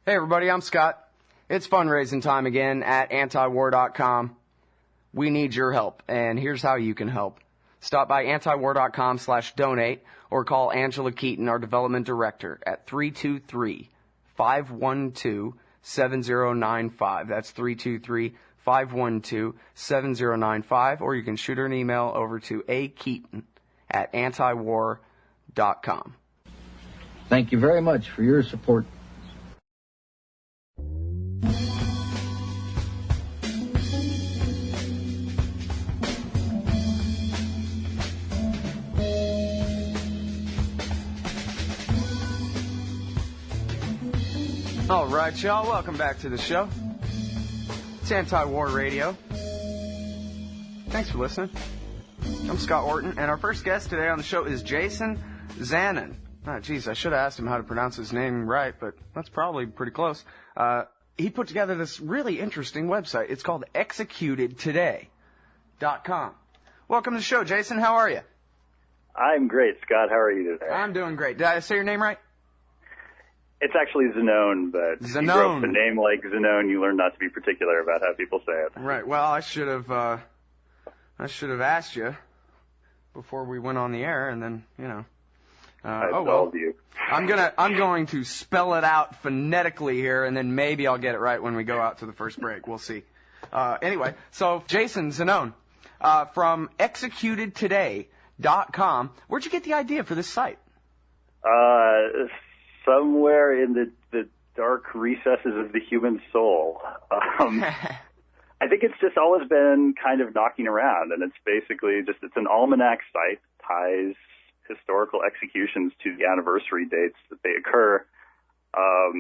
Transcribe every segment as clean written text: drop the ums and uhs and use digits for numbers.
Hey everybody, I'm Scott. It's fundraising time again at antiwar.com. We need your help, and here's how you can help. Stop by antiwar.com/donate or call Angela Keaton, our development director, at 323-512-7095. That's 323-512-7095, or you can shoot her an email over to akeaton@antiwar.com. Thank you very much for your support. All right, y'all, welcome back to the show. It's Anti-War Radio. Thanks for listening. I'm Scott Horton, and our first guest today on the show is Jason Zanon. Oh, geez, I should have asked him how to pronounce his name right, but that's probably pretty close. He put together this really interesting website. It's called executedtoday.com. Welcome to the show, Jason. How are you? I'm great, Scott. How are you today? I'm doing great. Did I say your name right? It's actually Zanon, but if you grow up a name like Zanon, you learn not to be particular about how people say it. Right. Well, I should have asked you before we went on the air, and then I told you. I'm going to spell it out phonetically here, and then maybe I'll get it right when we go out to the first break. We'll see. Anyway, so Jason Zanon from executedtoday.com. Where'd you get the idea for this site? Somewhere in the dark recesses of the human soul. I think it's just always been kind of knocking around, and it's basically it's an almanac site, ties historical executions to the anniversary dates that they occur. I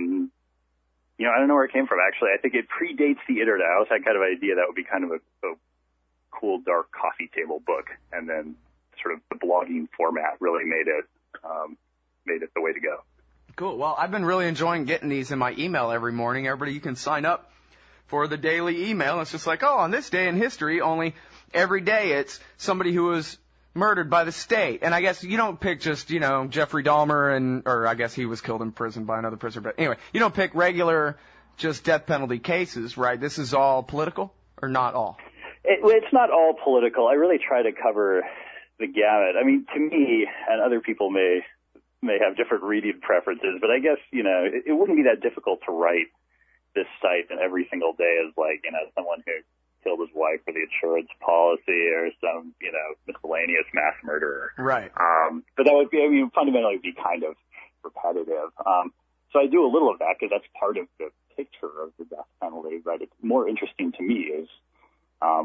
don't know where it came from, actually. I think it predates the internet. I always had kind of an idea that would be kind of a cool, dark coffee table book, and then sort of the blogging format really made it the way to go. Cool. Well, I've been really enjoying getting these in my email every morning. Everybody, you can sign up for the daily email. It's just like, on this day in history, only every day it's somebody who was murdered by the state. And I guess you don't pick just, Jeffrey Dahmer or I guess he was killed in prison by another prisoner. But anyway, you don't pick regular just death penalty cases, right? This is all political or not all? It's not all political. I really try to cover the gamut. I mean, to me, and other people may have different reading preferences, but I guess, it wouldn't be that difficult to write this site and every single day as someone who killed his wife for the insurance policy or some, miscellaneous mass murderer. Right. But that would be, fundamentally be kind of repetitive. So I do a little of that because that's part of the picture of the death penalty, but it's more interesting to me is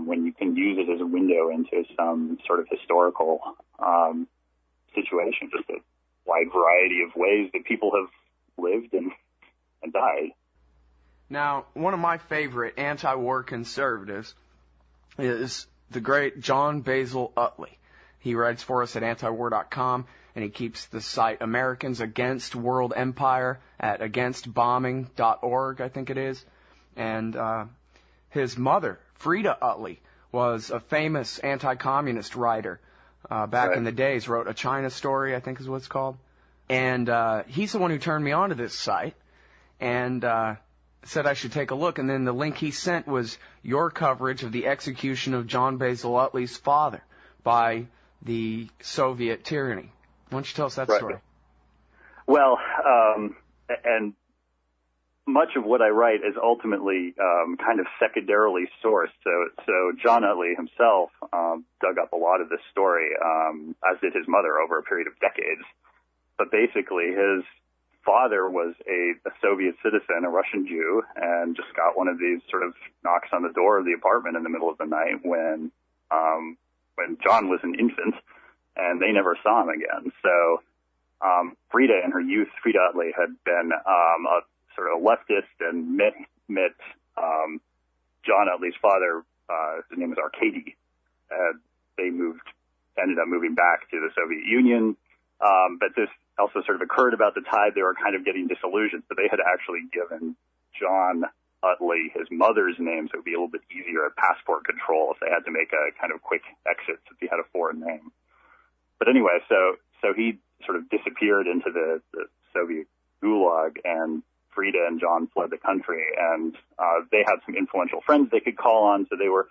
when you can use it as a window into some sort of historical situation, just a wide variety of ways that people have lived and died. Now, one of my favorite anti-war conservatives is the great John Basil Utley. He writes for us at antiwar.com, and he keeps the site Americans Against World Empire at againstbombing.org, I think it is. And his mother, Frida Utley, was a famous anti-communist writer back in the days, wrote A China Story, I think is what it's called. And he's the one who turned me on to this site and said I should take a look. And then the link he sent was your coverage of the execution of John Basil Utley's father by the Soviet tyranny. Why don't you tell us that story? Well, and much of what I write is ultimately kind of secondarily sourced. So John Utley himself dug up a lot of this story, as did his mother, over a period of decades. But basically, his father was a Soviet citizen, a Russian Jew, and just got one of these sort of knocks on the door of the apartment in the middle of the night when John was an infant, and they never saw him again. So Frida, in her youth, Frida Utley had been a sort of leftist and met John Utley's father. His name was Arkady. They ended up moving back to the Soviet Union. But this also sort of occurred about the time they were kind of getting disillusioned. So they had actually given John Utley his mother's name, so it would be a little bit easier at passport control if they had to make a kind of quick exit since he had a foreign name. But anyway, so he sort of disappeared into the Soviet gulag, and Frida and John fled the country, and they had some influential friends they could call on, so they were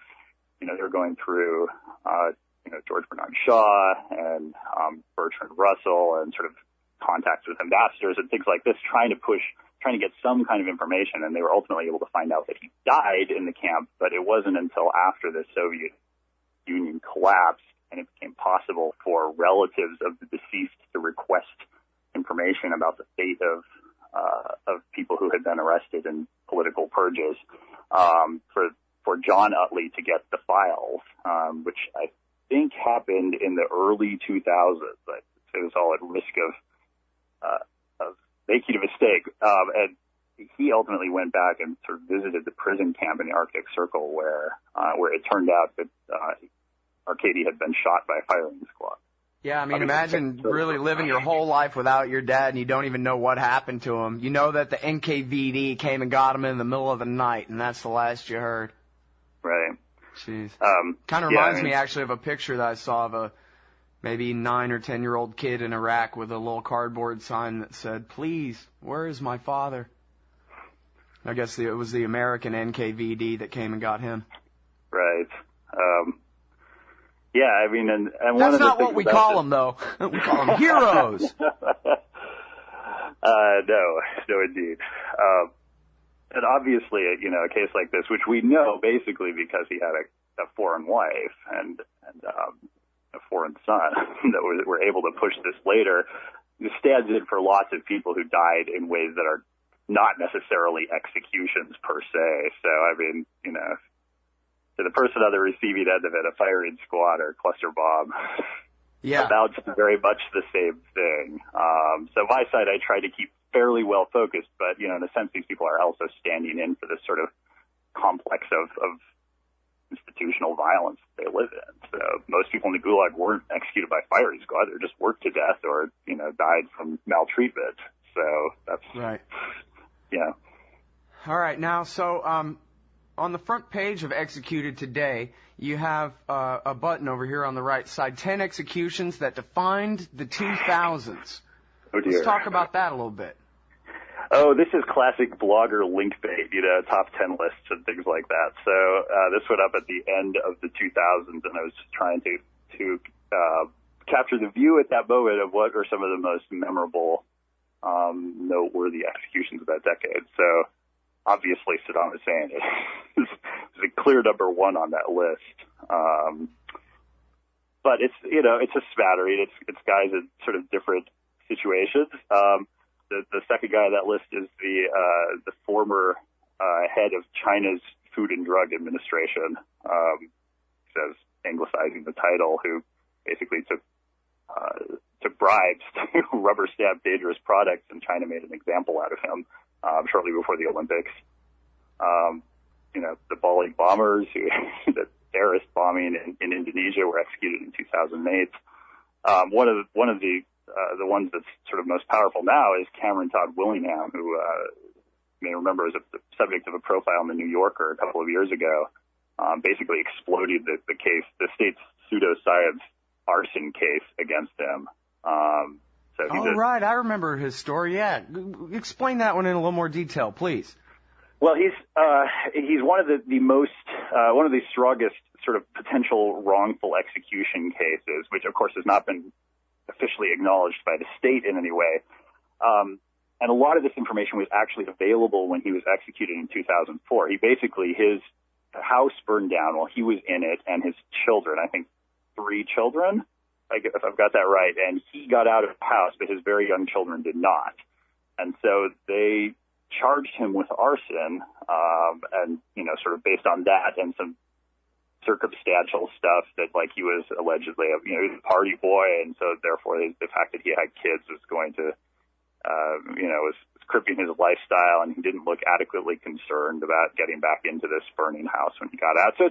going through, George Bernard Shaw and Bertrand Russell and sort of contacts with ambassadors and things like this, trying to get some kind of information, and they were ultimately able to find out that he died in the camp, but it wasn't until after the Soviet Union collapsed and it became possible for relatives of the deceased to request information about the fate of people who had been arrested in political purges, for John Utley to get the files, which I think happened in the early 2000s. It was all at risk of making a mistake. And he ultimately went back and sort of visited the prison camp in the Arctic Circle where it turned out that Arkady had been shot by a firing squad. Yeah, I mean, imagine really living your whole life without your dad and you don't even know what happened to him. You know that the NKVD came and got him in the middle of the night, and that's the last you heard. Right. Jeez. Kind of reminds me actually of a picture that I saw of a maybe 9 or 10-year-old kid in Iraq with a little cardboard sign that said, "Please, where is my father?" I guess it was the American NKVD that came and got him. Right. Yeah, I mean, and one that's of the not what we call them, though. We call them heroes. No, indeed. And obviously, a case like this, which we know basically because he had a foreign wife and a foreign son, that we're able to push this later, this stands in for lots of people who died in ways that are not necessarily executions per se. So, I mean, to the person on the receiving end of it, a firing squad or cluster bomb, amounts to very much the same thing. So my side, I try to keep fairly well focused, but, in a sense, these people are also standing in for this sort of complex of institutional violence they live in. So most people in the Gulag weren't executed by firing squad. They were just worked to death or, died from maltreatment. So that's right. Yeah. All right. Now, so, on the front page of Executed Today, you have a button over here on the right side, 10 executions that defined the 2000s. Oh, dear. Let's talk about that a little bit. Oh, this is classic blogger link bait, top 10 lists and things like that. So this went up at the end of the 2000s, and I was just trying to capture the view at that moment of what are some of the most memorable, noteworthy executions of that decade. So obviously, Saddam Hussein is a clear number one on that list. But it's a smattering. It's guys in sort of different situations. The second guy on that list is the former head of China's Food and Drug Administration, says anglicizing the title, who basically took bribes to rubber stamp dangerous products, and China made an example out of him. Shortly before the Olympics, the Bali bombers, the terrorist bombing in Indonesia, were executed in 2008. One of the ones that's sort of most powerful now is Cameron Todd Willingham, who you may remember was the subject of a profile in the New Yorker a couple of years ago. Basically exploded the case, the state's pseudoscience arson case against him. Right, I remember his story. Yeah, explain that one in a little more detail, please. Well, he's one of one of the strongest sort of potential wrongful execution cases, which of course has not been officially acknowledged by the state in any way. And a lot of this information was actually available when he was executed in 2004. His house burned down while he was in it, and his children, I think 3 children, if I've got that right, and he got out of the house, but his very young children did not. And so they charged him with arson, and, sort of based on that and some circumstantial stuff that, like, he was allegedly, he was a party boy, and so therefore the fact that he had kids was going to, was crippling his lifestyle, and he didn't look adequately concerned about getting back into this burning house when he got out. So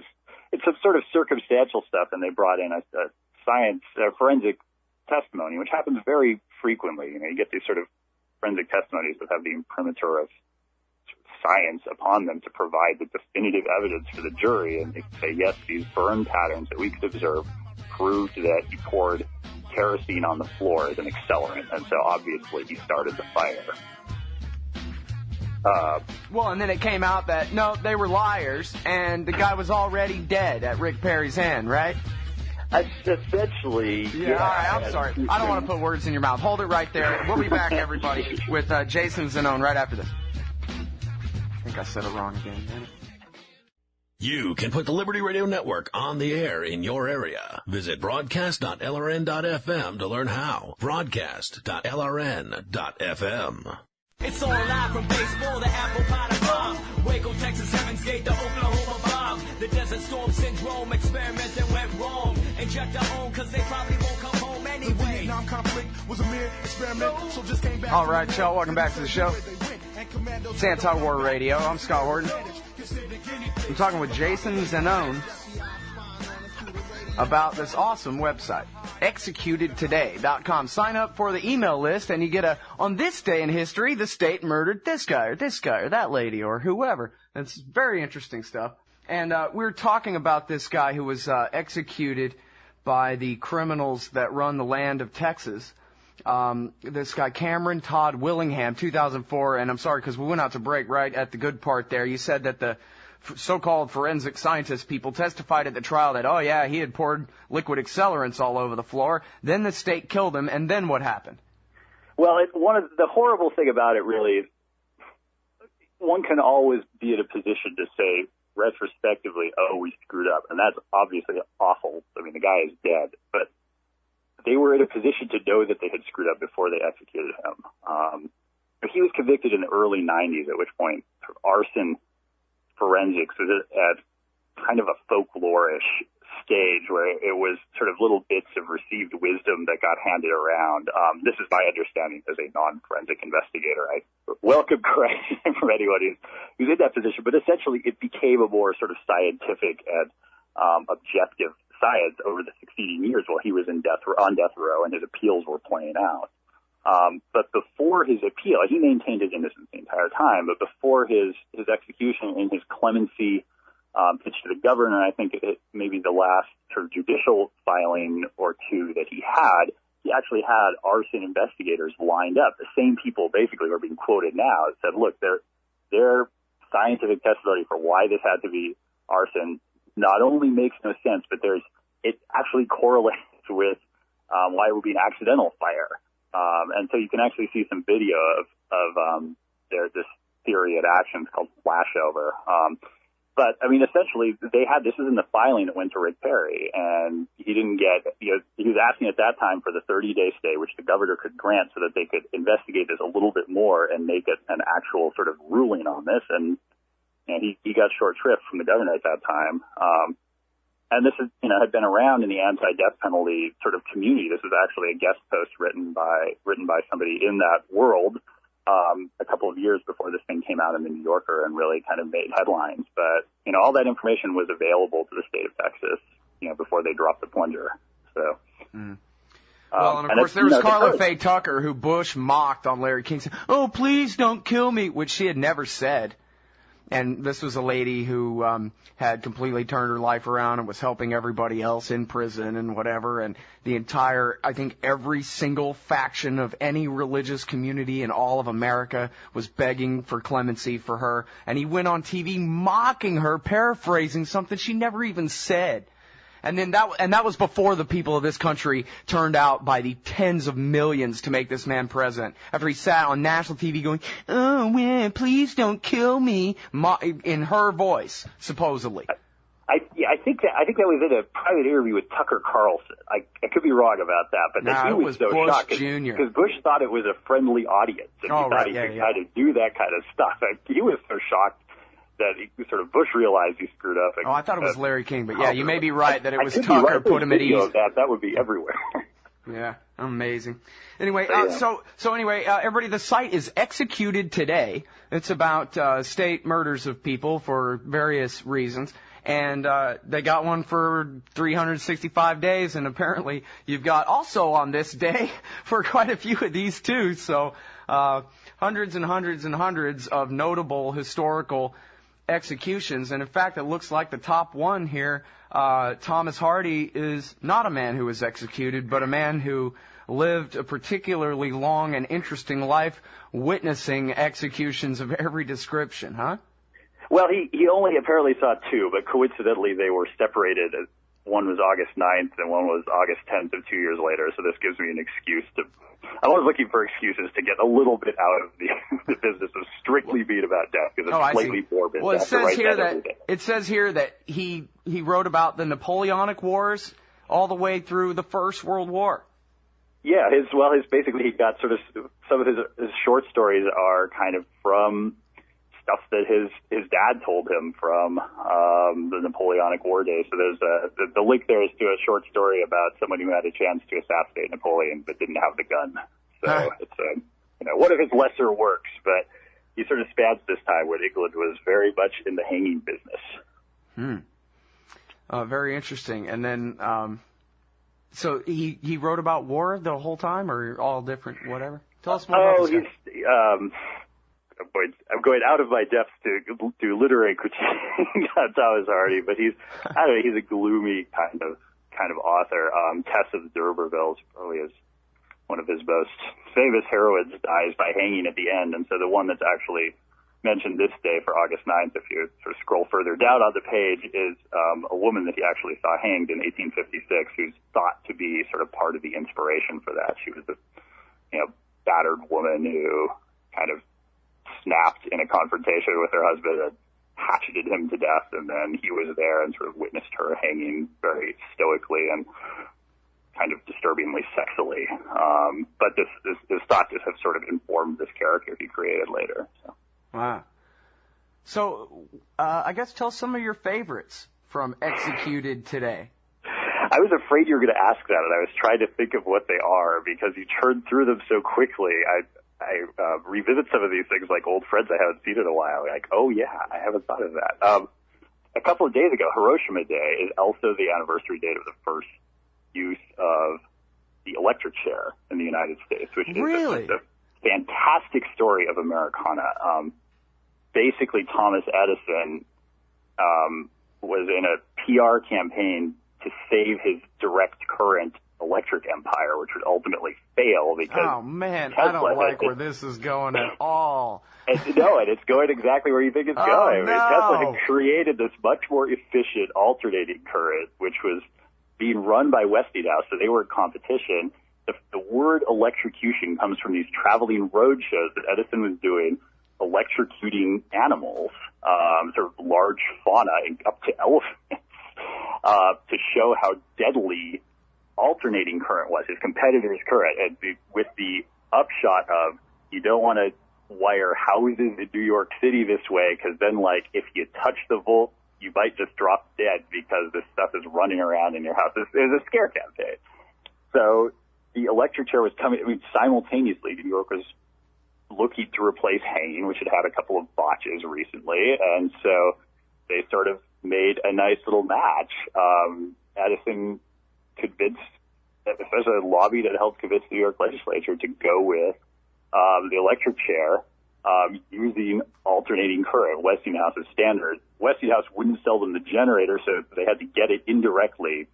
it's some sort of circumstantial stuff, and they brought in a forensic testimony, which happens very frequently. You get these sort of forensic testimonies that have the imprimatur of science upon them to provide the definitive evidence for the jury, and they say, yes, these burn patterns that we could observe proved that he poured kerosene on the floor as an accelerant, and so obviously he started the fire. Well, and then it came out that, no, they were liars, and the guy was already dead at Rick Perry's hand, right? Essentially, yeah. All right, I'm sorry. I don't want to put words in your mouth. Hold it right there. We'll be back, everybody, with Jason Zanon right after this. I think I said it wrong again, man. You can put the Liberty Radio Network on the air in your area. Visit broadcast.lrn.fm to learn how. Broadcast.lrn.fm. It's all live from baseball to apple pie to bomb. Waco, Texas, Heaven's Gate to Oklahoma bomb. The Desert Storm Syndrome experiment that went wrong. Inject our own cause they probably won't come home anyway. The Vietnam conflict was a mere experiment, so just came back. All right, y'all, welcome back to the show. It's Anti-War Radio. I'm Scott Horton. I'm talking with Jason Zanon about this awesome website, executedtoday.com. Sign up for the email list, and you get on this day in history, the state murdered this guy or that lady or whoever. It's very interesting stuff. And we're talking about this guy who was executed by the criminals that run the land of Texas. This guy, Cameron Todd Willingham, 2004, and I'm sorry because we went out to break right at the good part there. You said that the so-called forensic scientist people testified at the trial that, oh yeah, he had poured liquid accelerants all over the floor. Then the state killed him, and then what happened? Well, one of the horrible thing about it really is one can always be in a position to say retrospectively, oh, we screwed up, and that's obviously awful. I mean, the guy is dead, but they were in a position to know that they had screwed up before they executed him. He was convicted in the early 90s, at which point arson forensics was at kind of a folklorish stage where it was sort of little bits of received wisdom that got handed around. This is my understanding as a non-forensic investigator. I welcome correction from anyone who's in that position, but essentially it became a more sort of scientific and objective science over the succeeding years while he was on death row and his appeals were playing out. But before his appeal, he maintained his innocence the entire time, but before his execution and his clemency pitch to the governor, I think it maybe the last sort of judicial filing or two that he actually had arson investigators lined up. The same people basically are being quoted now that said, look, their scientific testimony for why this had to be arson not only makes no sense, but it actually correlates with why it would be an accidental fire. And so you can actually see some video of there's this theory at action called flashover. But I mean, essentially, this was in the filing that went to Rick Perry, and he didn't get. He was asking at that time for the 30-day stay, which the governor could grant, so that they could investigate this a little bit more and make it an actual sort of ruling on this. And he got short shrift from the governor at that time. And this is, had been around in the anti-death penalty sort of community. This is actually a guest post written by somebody in that world a couple of years before this thing came out in the New Yorker and really kind of made headlines. But all that information was available to the state of Texas, before they dropped the plunger. So. Well, and of course there was Carla Faye Tucker, who Bush mocked on Larry King, saying, "Oh, please don't kill me," which she had never said. And this was a lady who had completely turned her life around and was helping everybody else in prison and whatever. And I think every single faction of any religious community in all of America was begging for clemency for her. And he went on TV mocking her, paraphrasing something she never even said. And then that was before the people of this country turned out by the tens of millions to make this man president. After he sat on national TV going, "Oh, man, please don't kill me," in her voice, supposedly. I think that was in a private interview with Tucker Carlson. I could be wrong about that, but he was so Bush shocked Jr. because Bush thought it was a friendly audience, and he thought he could kind of do that kind of stuff. He was so shocked that Bush realized he screwed up. I thought it was Larry King, but yeah, you may be right that it was Tucker put him at ease. That would be everywhere. Yeah, amazing. Anyway, anyway, everybody, the site is Executed Today. It's about state murders of people for various reasons. And they got one for 365 days, and apparently you've got also on this day for quite a few of these too. So hundreds and hundreds and hundreds of notable historical executions. And in fact, it looks like the top one here, Thomas Hardy, is not a man who was executed, but a man who lived a particularly long and interesting life, witnessing executions of every description, huh? Well, he only apparently saw two, but coincidentally they were separated. One was August 9th and one was August 10th of 2 years later, so this gives me an excuse to... I was looking for excuses to get a little bit out of the business of strictly being about death, because it's slightly morbid. Well, it says here that he wrote about the Napoleonic Wars all the way through the First World War. Yeah, basically he got sort of, some of his short stories are kind of from stuff that his dad told him from the Napoleonic War days. So there's the link there is to a short story about someone who had a chance to assassinate Napoleon but didn't have the gun. So it's one of his lesser works, but he sort of spans this time when England was very much in the hanging business. Very interesting. And then, so he wrote about war the whole time, or all different, whatever? Tell us more about this guy. I'm going out of my depth to do literary critique on Thomas Hardy, but he's a gloomy kind of author. Tess of D'Urberville is probably one of his most famous heroines, dies by hanging at the end, and so the one that's actually mentioned this day for August 9th, if you sort of scroll further down on the page, is a woman that he actually saw hanged in 1856, who's thought to be sort of part of the inspiration for that. She was a battered woman who kind of snapped in a confrontation with her husband and hatcheted him to death, and then he was there and sort of witnessed her hanging very stoically and kind of disturbingly sexily. But this thought to have sort of informed this character he created later. So. Wow. So, I guess tell some of your favorites from Executed Today. I was afraid you were going to ask that, and I was trying to think of what they are, because you churn through them so quickly. I revisit some of these things like old friends I haven't seen in a while. Like, oh yeah, I haven't thought of that. A couple of days ago, Hiroshima Day is also the anniversary date of the first use of the electric chair in the United States, which is a fantastic story of Americana. Basically, Thomas Edison was in a PR campaign to save his direct current electric empire, which would ultimately fail because... Oh, man, I don't like where this is going at all. And it's going exactly where you think it's going. No. Tesla had created this much more efficient alternating current, which was being run by Westinghouse, so they were in competition. The word electrocution comes from these traveling road shows that Edison was doing, electrocuting animals, sort of large fauna, up to elephants, to show how deadly alternating current was, his competitor's current, and with the upshot of you don't want to wire houses in New York City this way, because then, like, if you touch the volt, you might just drop dead because this stuff is running around in your house. It was a scare campaign. So the electric chair was coming, simultaneously. New York was looking to replace hanging, which had a couple of botches recently, and so they sort of made a nice little match. Edison convinced, especially lobbied and helped convince the New York legislature to go with the electric chair using alternating current, Westinghouse's standard. Westinghouse wouldn't sell them the generator, so they had to get it indirectly,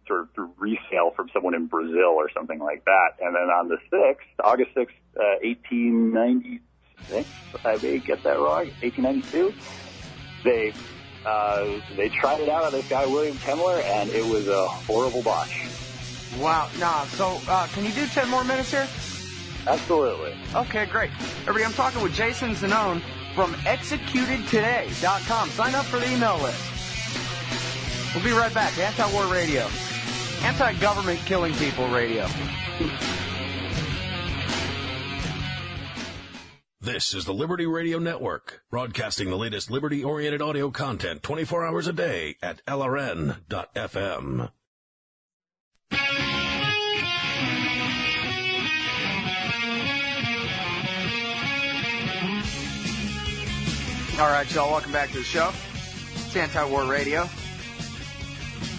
sort of through resale from someone in Brazil or something like that. And then on the 6th, August 6th, 1896, I may get that wrong, 1892, they tried it out on this guy, William Kemmler, and it was a horrible botch. Wow. So can you do 10 more minutes here? Absolutely. Okay, great. Everybody, I'm talking with Jason Zanon from executedtoday.com. Sign up for the email list. We'll be right back. Anti-war radio. Anti-government killing people radio. This is the Liberty Radio Network, broadcasting the latest liberty-oriented audio content 24 hours a day at LRN.FM. All right, y'all, welcome back to the show. It's Anti-War Radio.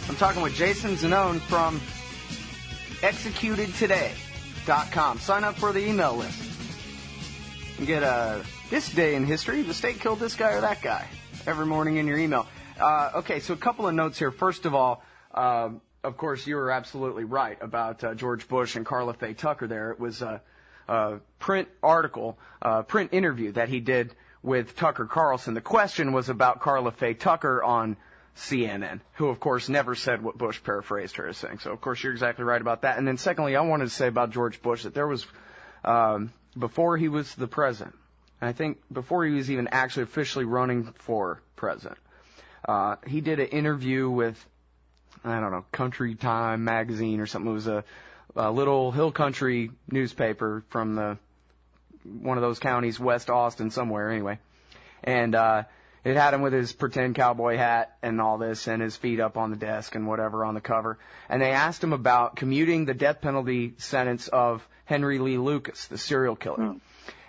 I'm talking with Jason Zanon from executedtoday.com. Sign up for the email list. You get this day in history, the state killed this guy or that guy, every morning in your email. Okay, so a couple of notes here. First of all, of course, you were absolutely right about George Bush and Carla Faye Tucker there. It was a print article, print interview that he did with Tucker Carlson. The question was about Carla Faye Tucker on CNN, who, of course, never said what Bush paraphrased her as saying. So, of course, you're exactly right about that. And then, secondly, I wanted to say about George Bush that there was, before he was the president, and I think before he was even actually officially running for president, he did an interview with, I don't know, Country Time magazine or something. It was a little hill country newspaper from one of those counties, West Austin somewhere anyway. And it had him with his pretend cowboy hat and all this and his feet up on the desk and whatever on the cover. And they asked him about commuting the death penalty sentence of Henry Lee Lucas, the serial killer.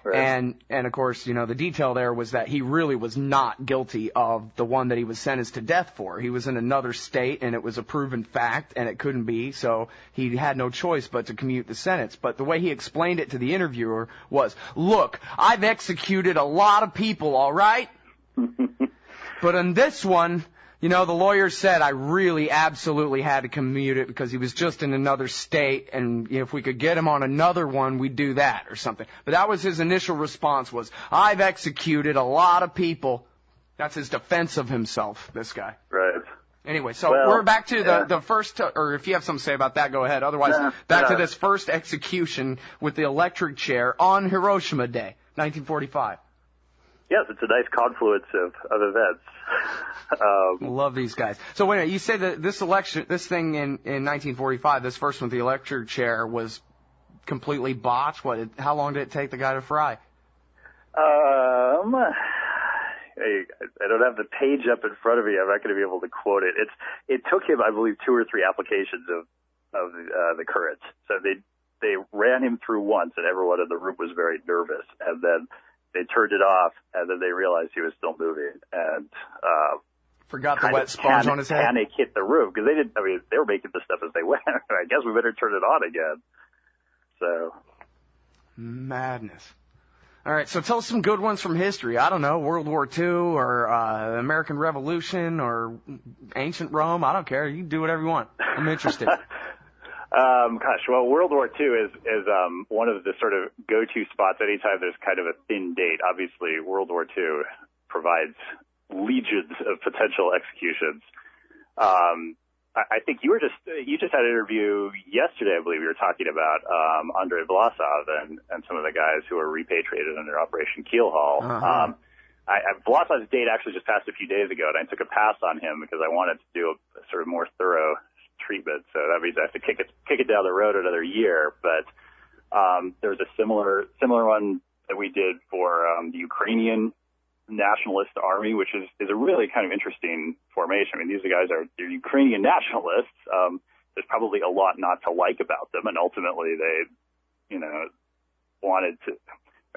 Right. And of course, the detail there was that he really was not guilty of the one that he was sentenced to death for. He was in another state, and it was a proven fact, and it couldn't be, so he had no choice but to commute the sentence. But the way he explained it to the interviewer was, look, I've executed a lot of people, all right? But on this one, the lawyer said I really absolutely had to commute it because he was just in another state, and if we could get him on another one, we'd do that or something. But that was his initial response was, I've executed a lot of people. That's his defense of himself, this guy. Right. Anyway, so we're back to the first, or if you have something to say about that, go ahead. Otherwise, back to this first execution with the electric chair on Hiroshima Day, 1945. Yes, it's a nice confluence of events. Love these guys. So wait a minute, you say that this thing in 1945, this first one, the electric chair, was completely botched. How long did it take the guy to fry? I don't have the page up in front of me. I'm not going to be able to quote it. It took him, I believe, 2 or 3 applications of the current. So they ran him through once, and everyone in the room was very nervous, and then they turned it off, and then they realized he was still moving, and forgot the wet sponge on his head. Panic hit the room because they were making this stuff as they went. I guess we better turn it on again. So madness. All right, so tell us some good ones from history. I don't know, World War II or American Revolution or ancient Rome. I don't care. You can do whatever you want. I'm interested. Well, World War II is one of the sort of go-to spots anytime there's kind of a thin date. Obviously, World War II provides legions of potential executions. I think you just had an interview yesterday, I believe you were talking about Andrei Vlasov and some of the guys who were repatriated under Operation Keelhaul. Vlasov's date actually just passed a few days ago, and I took a pass on him because I wanted to do a sort of more thorough treatment, so that means I have to kick it down the road another year. But there's a similar one that we did for the Ukrainian Nationalist Army, which is a really kind of interesting formation. I mean, these guys they're Ukrainian nationalists. There's probably a lot not to like about them, and ultimately they, wanted to.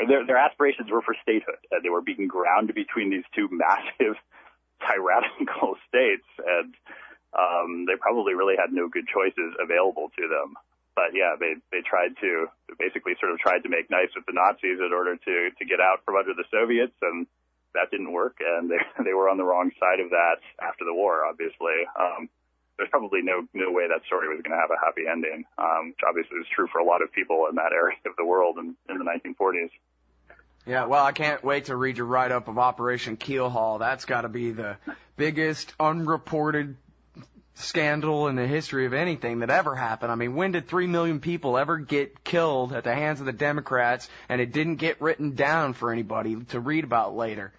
Their aspirations were for statehood, and they were being ground between these two massive tyrannical states, and they probably really had no good choices available to them. But yeah, they basically tried to make nice with the Nazis in order to get out from under the Soviets, and that didn't work, and they were on the wrong side of that after the war, obviously. There's probably no way that story was going to have a happy ending, which obviously was true for a lot of people in that area of the world in the 1940s. Yeah, well, I can't wait to read your write-up of Operation Keelhaul. That's got to be the biggest unreported scandal in the history of anything that ever happened. I mean, when did 3 million people ever get killed at the hands of the Democrats, and it didn't get written down for anybody to read about later?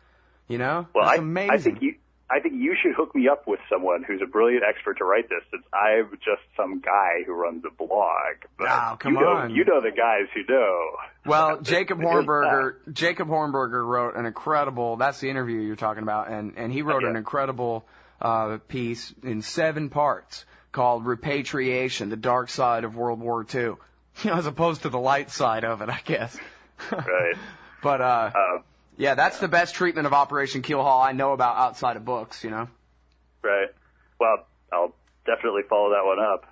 Well, that's amazing. I think you should hook me up with someone who's a brilliant expert to write this, since I'm just some guy who runs a blog. But come on. You know the guys who know. Well, Jacob Hornberger wrote an incredible, that's the interview you're talking about, and he wrote an incredible piece in 7 parts called Repatriation, the Dark Side of World War II. As opposed to the light side of it, I guess. Right. But, yeah, that's the best treatment of Operation Keelhaul I know about outside of books, Right. Well, I'll definitely follow that one up.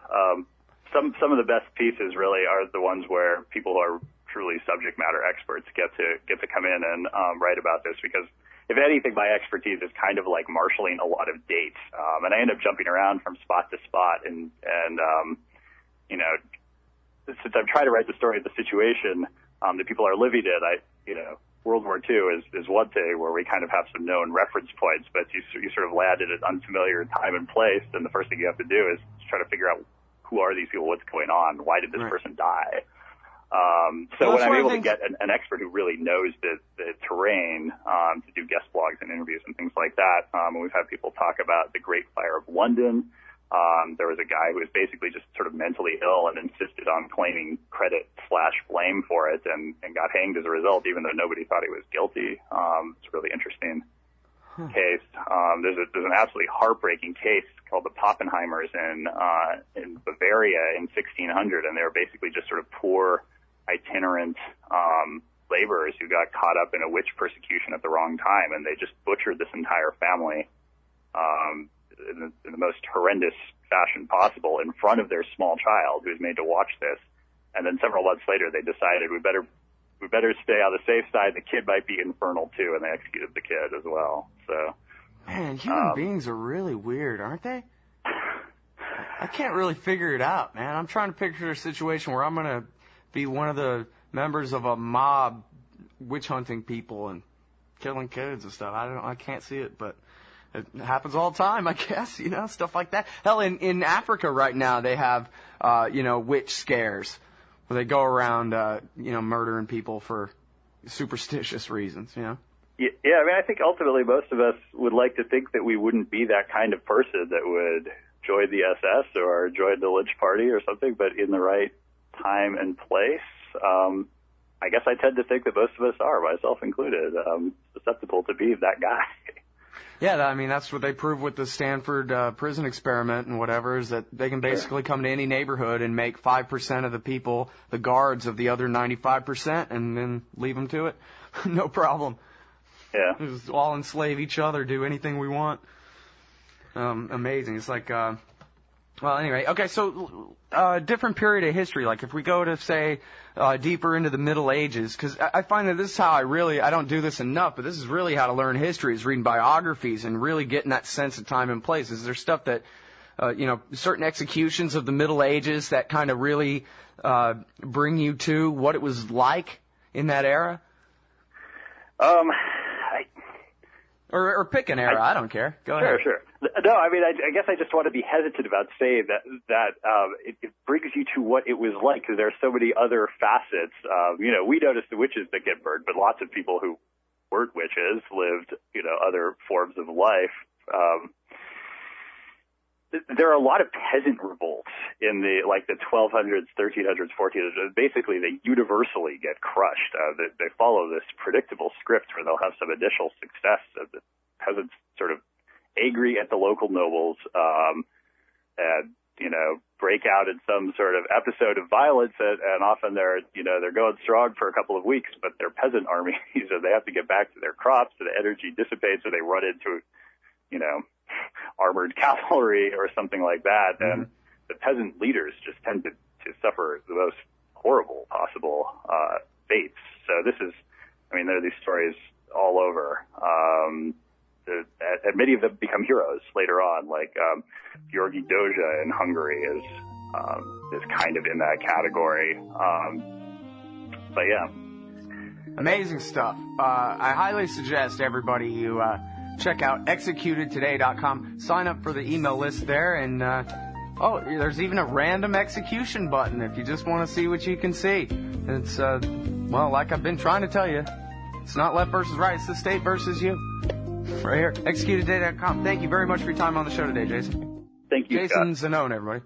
Some of the best pieces really are the ones where people who are truly subject matter experts get to come in and write about this, because if anything, my expertise is kind of like marshaling a lot of dates, and I end up jumping around from spot to spot, and you know, since I'm trying to write the story of the situation that people are living in, World War II is one thing where we kind of have some known reference points, but you sort of land at an unfamiliar time and place, and the first thing you have to do is try to figure out who are these people, what's going on, why did this person die? So when I'm able to get an expert who really knows the terrain to do guest blogs and interviews and things like that, and we've had people talk about the Great Fire of London. There was a guy who was basically just sort of mentally ill and insisted on claiming credit/blame for it and got hanged as a result, even though nobody thought he was guilty. It's a really interesting case. There's an absolutely heartbreaking case called the Pappenheimers in Bavaria in 1600, and they were basically just sort of poor, itinerant laborers who got caught up in a witch persecution at the wrong time, and they just butchered this entire family in the most horrendous fashion possible in front of their small child who was made to watch this. And then several months later, they decided we better stay on the safe side. The kid might be infernal too, and they executed the kid as well. So, man, human beings are really weird, aren't they? I can't really figure it out, man. I'm trying to picture a situation where I'm gonna be one of the members of a mob witch hunting people and killing kids and stuff. I can't see it, but it happens all the time, I guess, stuff like that. Hell, in Africa right now, they have, witch scares where they go around, murdering people for superstitious reasons, Yeah, I mean, I think ultimately most of us would like to think that we wouldn't be that kind of person that would join the SS or join the lynch party or something, but in the right time and place, I guess I tend to think that most of us are, myself included, susceptible to be that guy. Yeah, I mean, that's what they prove with the Stanford prison experiment and whatever, is that they can basically come to any neighborhood and make 5% of the people the guards of the other 95% and then leave them to it. No problem. Yeah. Just all enslave each other, do anything we want. Amazing. It's like, well, anyway. Okay, so different period of history. Like if we go to, say, deeper into the Middle Ages, because I find that this is how I don't do this enough, but this is really how to learn history, is reading biographies and really getting that sense of time and place. Is there stuff that, certain executions of the Middle Ages that kind of really bring you to what it was like in that era? Or pick an era. I don't care. Go ahead. Sure. No, I mean, I guess I just want to be hesitant about saying that it brings you to what it was like, because there are so many other facets. We noticed the witches that get burned, but lots of people who weren't witches lived, other forms of life. There are a lot of peasant revolts in the 1200s, 1300s, 1400s. Basically, they universally get crushed. They follow this predictable script where they'll have some initial success. The peasants sort of angry at the local nobles, and break out in some sort of episode of violence, and often they're going strong for a couple of weeks, but they're peasant armies, and they have to get back to their crops, and the energy dissipates, and they run into armored cavalry or something like that. Mm-hmm. And the peasant leaders just tend to suffer the most horrible possible fates. So there are these stories all over. And many of them become heroes later on, like Georgi Doja in Hungary is kind of in that category. But yeah. Amazing stuff. I highly suggest everybody you check out executedtoday.com. Sign up for the email list there, and there's even a random execution button if you just want to see what you can see. It's like I've been trying to tell you, it's not left versus right, it's the state versus you. Right here, executedtoday.com. Thank you very much for your time on the show today, Jason. Thank you, Jason Zanon, everybody.